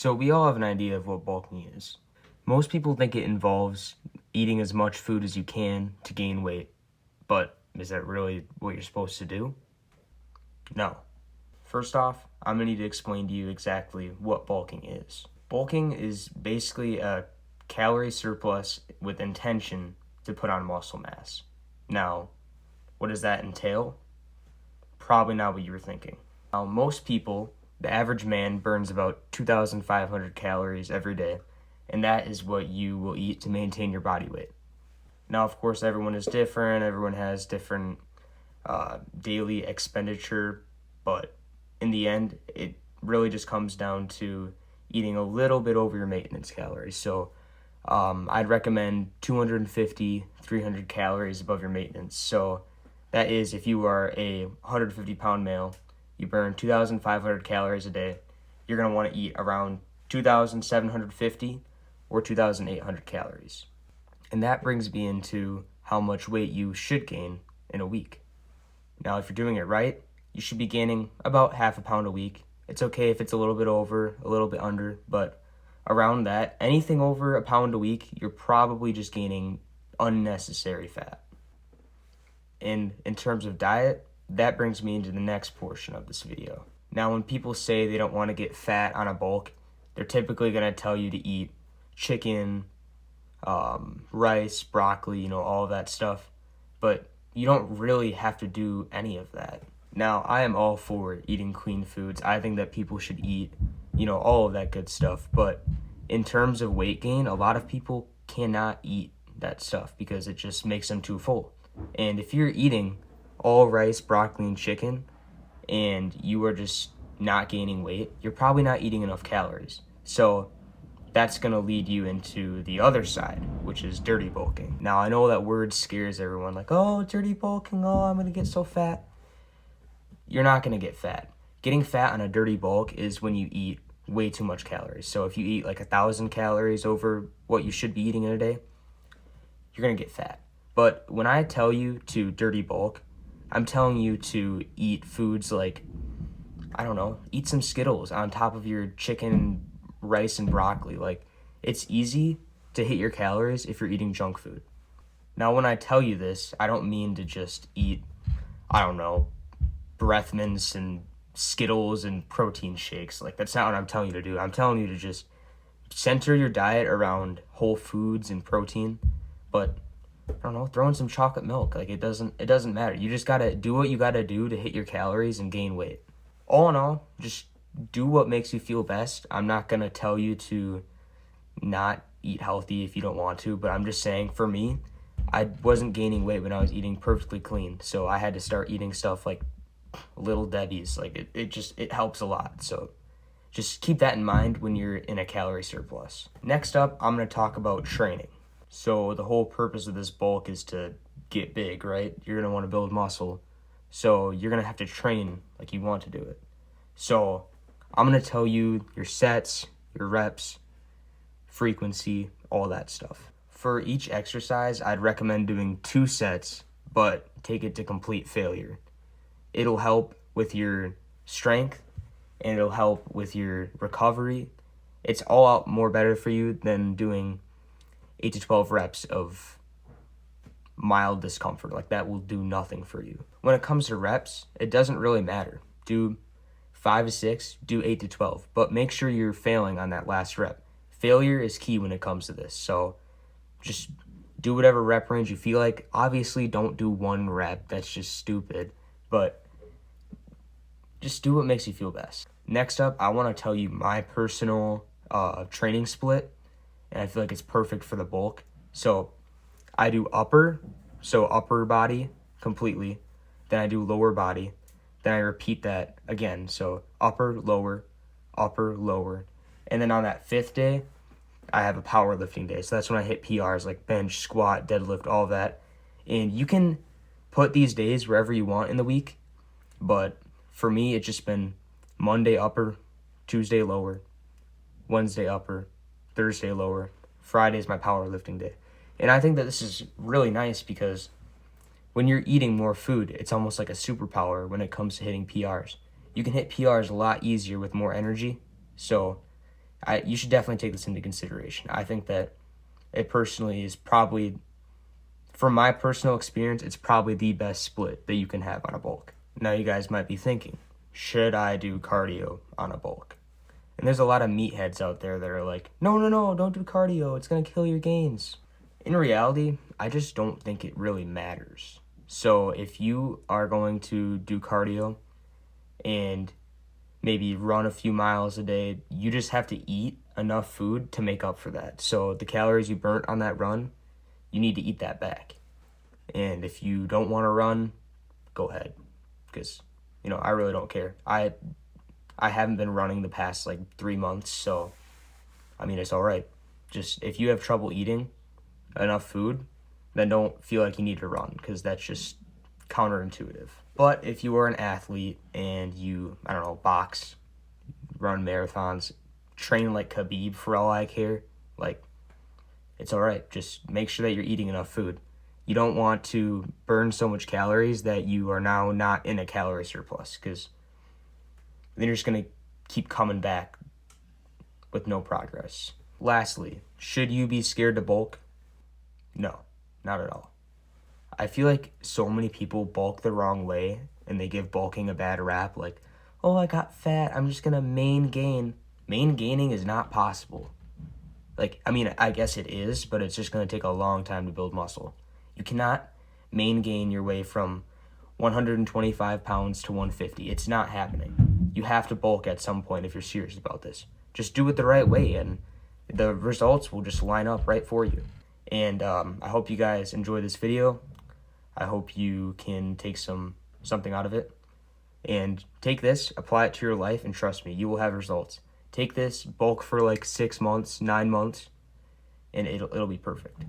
So we all have an idea of what bulking is. Most people think it involves eating as much food as you can to gain weight, but is that really what you're supposed to do? No. First off, I'm going to need to explain to you exactly what bulking is. Bulking is basically a calorie surplus with intention to put on muscle mass. Now, what does that entail? Probably not what you were thinking. Now, most people, the average man, burns about 2,500 calories every day, and that is what you will eat to maintain your body weight. Now, of course, everyone is different. Everyone has different daily expenditure, but in the end, it really just comes down to eating a little bit over your maintenance calories. So I'd recommend 250, 300 calories above your maintenance. So that is, if you are a 150-pound male, you burn 2,500 calories a day, you're going to want to eat around 2,750 or 2,800 calories. And that brings me into how much weight you should gain in a week. Now, if you're doing it right, you should be gaining about half a pound a week. It's okay if it's a little bit over, a little bit under, but around that, anything over a pound a week, you're probably just gaining unnecessary fat. And in terms of diet, that brings me into the next portion of this video. Now, when people say they don't want to get fat on a bulk, they're typically going to tell you to eat chicken, rice, broccoli, all of that stuff. But you don't really have to do any of that. Now, I am all for eating clean foods. I think that people should eat, all of that good stuff. But in terms of weight gain, a lot of people cannot eat that stuff because it just makes them too full. And if you're eating all rice, broccoli, and chicken, and you are just not gaining weight, you're probably not eating enough calories. So that's going to lead you into the other side, which is dirty bulking. Now, I know that word scares everyone, like, oh, dirty bulking, oh, I'm going to get so fat. You're not going to get fat. Getting fat on a dirty bulk is when you eat way too much calories. So if you eat like 1,000 calories over what you should be eating in a day, you're going to get fat. But when I tell you to dirty bulk, I'm telling you to eat foods like, eat some Skittles on top of your chicken, rice, and broccoli. Like, it's easy to hit your calories if you're eating junk food. Now, when I tell you this, I don't mean to just eat, breath mints and Skittles and protein shakes. Like, that's not what I'm telling you to do. I'm telling you to just center your diet around whole foods and protein, but throw in some chocolate milk. Like, it doesn't matter. You just gotta do what you gotta do to hit your calories and gain weight. All in all, just do what makes you feel best. I'm not gonna tell you to not eat healthy if you don't want to, but I'm just saying, for me, I wasn't gaining weight when I was eating perfectly clean, so I had to start eating stuff like Little Debbie's. Like, it helps a lot. So just keep that in mind when you're in a calorie surplus. Next up, I'm going to talk about training. So the whole purpose of this bulk is to get big, right? You're going to want to build muscle. So you're going to have to train like you want to do it. So I'm going to tell you your sets, your reps, frequency, all that stuff. For each exercise, I'd recommend doing 2 sets, but take it to complete failure. It'll help with your strength, and it'll help with your recovery. It's all out more better for you than doing 8 to 12 reps of mild discomfort. Like, that will do nothing for you. When it comes to reps, it doesn't really matter. Do 5 to 6, do 8 to 12, but make sure you're failing on that last rep. Failure is key when it comes to this. So just do whatever rep range you feel like. Obviously, don't do 1 rep. That's just stupid. But just do what makes you feel best. Next up, I want to tell you my personal training split, and I feel like it's perfect for the bulk. So I do upper body completely. Then I do lower body. Then I repeat that again. So upper, lower. And then on that 5th day, I have a powerlifting day. So that's when I hit PRs like bench, squat, deadlift, all that. And you can put these days wherever you want in the week. But for me, it's just been Monday upper, Tuesday lower, Wednesday upper, Thursday lower, Friday's my powerlifting day. And I think that this is really nice because when you're eating more food, it's almost like a superpower when it comes to hitting PRs. You can hit PRs a lot easier with more energy. So You should definitely take this into consideration. I think that it personally is probably, from my personal experience, it's probably the best split that you can have on a bulk. Now you guys might be thinking, should I do cardio on a bulk? And there's a lot of meatheads out there that are like, no, no, no, don't do cardio. It's going to kill your gains. In reality, I just don't think it really matters. So if you are going to do cardio and maybe run a few miles a day, you just have to eat enough food to make up for that. So the calories you burnt on that run, you need to eat that back. And if you don't want to run, go ahead. Because, I really don't care. I haven't been running the past 3 months, so it's all right. Just if you have trouble eating enough food, then don't feel like you need to run, because that's just counterintuitive. But if you are an athlete and you, box, run marathons, train like Khabib for all I care, it's all right. Just make sure that you're eating enough food. You don't want to burn so much calories that you are now not in a calorie surplus, because then you're just going to keep coming back with no progress. Lastly, should you be scared to bulk? No, not at all. I feel like so many people bulk the wrong way and they give bulking a bad rap, like, oh, I got fat, I'm just going to main gain. Main gaining is not possible. I guess it is, but it's just going to take a long time to build muscle. You cannot main gain your way from 125 pounds to 150. It's not happening. You have to bulk at some point if you're serious about this. Just do it the right way, and the results will just line up right for you. And I hope you guys enjoy this video. I hope you can take something out of it. And take this, apply it to your life, and trust me, you will have results. Take this, bulk for 6 months, 9 months, and it'll be perfect.